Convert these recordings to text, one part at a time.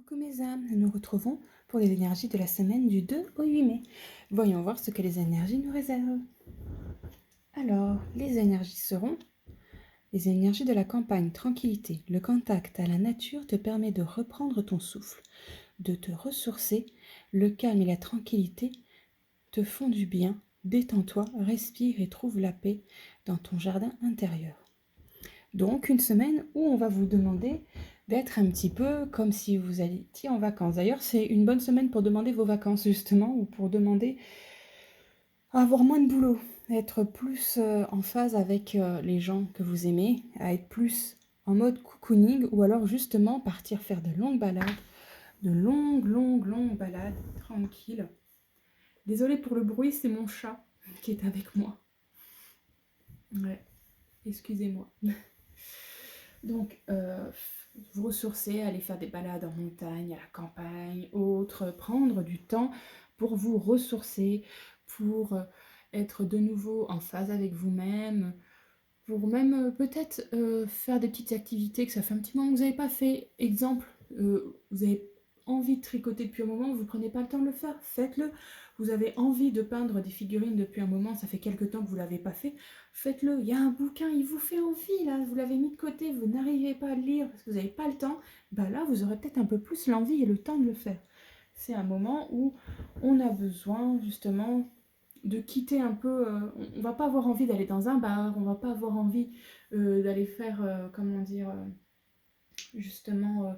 Coucou mes âmes, nous nous retrouvons pour les énergies de la semaine du 2 au 8 mai. Voyons voir ce que les énergies nous réservent. Alors, les énergies seront les énergies de la campagne, tranquillité. Le contact à la nature te permet de reprendre ton souffle, de te ressourcer. Le calme et la tranquillité te font du bien. Détends-toi, respire et trouve la paix dans ton jardin intérieur. Donc, une semaine où on va vous demander d'être un petit peu comme si vous étiez en vacances. D'ailleurs, c'est une bonne semaine pour demander vos vacances, justement, ou pour demander à avoir moins de boulot, être plus en phase avec les gens que vous aimez, à être plus en mode cocooning, ou alors justement partir faire de longues balades, de longues balades, tranquilles. Désolée pour le bruit, c'est mon chat qui est avec moi. Ouais, excusez-moi. Donc, vous ressourcer, aller faire des balades en montagne, à la campagne, autre, prendre du temps pour vous ressourcer, pour être de nouveau en phase avec vous-même, pour même peut-être faire des petites activités que ça fait un petit moment que vous n'avez pas fait. Exemple, vous avez envie de tricoter depuis un moment, vous ne prenez pas le temps de le faire, faites-le. Vous avez envie de peindre des figurines depuis un moment, ça fait quelque temps que vous ne l'avez pas fait, faites-le. Il y a un bouquin, il vous fait envie, là, vous l'avez mis de côté, vous n'arrivez pas à le lire parce que vous n'avez pas le temps, bah là, vous aurez peut-être un peu plus l'envie et le temps de le faire. C'est un moment où on a besoin, justement, de quitter un peu, on va pas avoir envie d'aller dans un bar, on va pas avoir envie d'aller faire, comment dire, justement,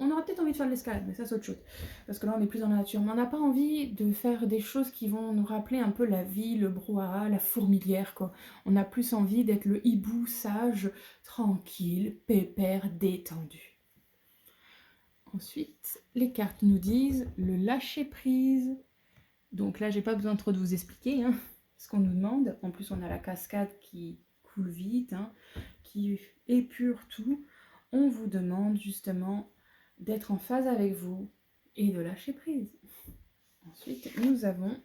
on aura peut-être envie de faire de l'escalade, mais ça c'est autre chose, parce que là on est plus dans la nature, mais on n'a pas envie de faire des choses qui vont nous rappeler un peu la vie, le brouhaha, la fourmilière, quoi. On a plus envie d'être le hibou sage, tranquille, pépère, détendu. Ensuite, les cartes nous disent le lâcher prise. Donc là, j'ai pas besoin trop de vous expliquer ce qu'on nous demande. En plus, on a la cascade qui coule vite, qui épure tout. On vous demande justement d'être en phase avec vous et de lâcher prise. Ensuite, nous avons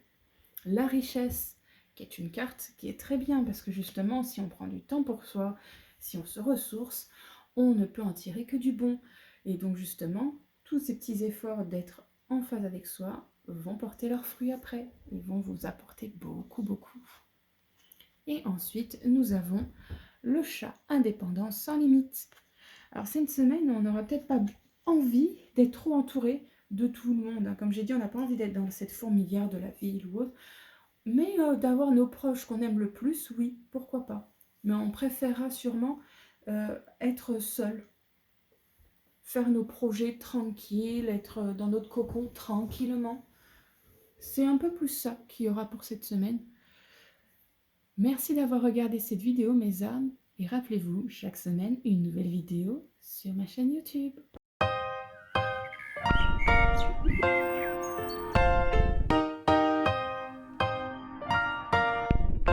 la richesse, qui est une carte qui est très bien parce que justement, si on prend du temps pour soi, si on se ressource, on ne peut en tirer que du bon. Et donc justement, tous ces petits efforts d'être en phase avec soi vont porter leurs fruits après. Ils vont vous apporter beaucoup. Et ensuite, nous avons le chat indépendant sans limite. Alors c'est une semaine où on n'aura peut-être pas envie d'être trop entouré de tout le monde. Comme j'ai dit, on n'a pas envie d'être dans cette fourmilière de la ville ou autre. Mais d'avoir nos proches qu'on aime le plus, oui, pourquoi pas. Mais on préférera sûrement être seul, faire nos projets tranquilles, être dans notre cocon tranquillement. C'est un peu plus ça qu'il y aura pour cette semaine. Merci d'avoir regardé cette vidéo, mes âmes, et rappelez-vous, chaque semaine, une nouvelle vidéo sur ma chaîne YouTube.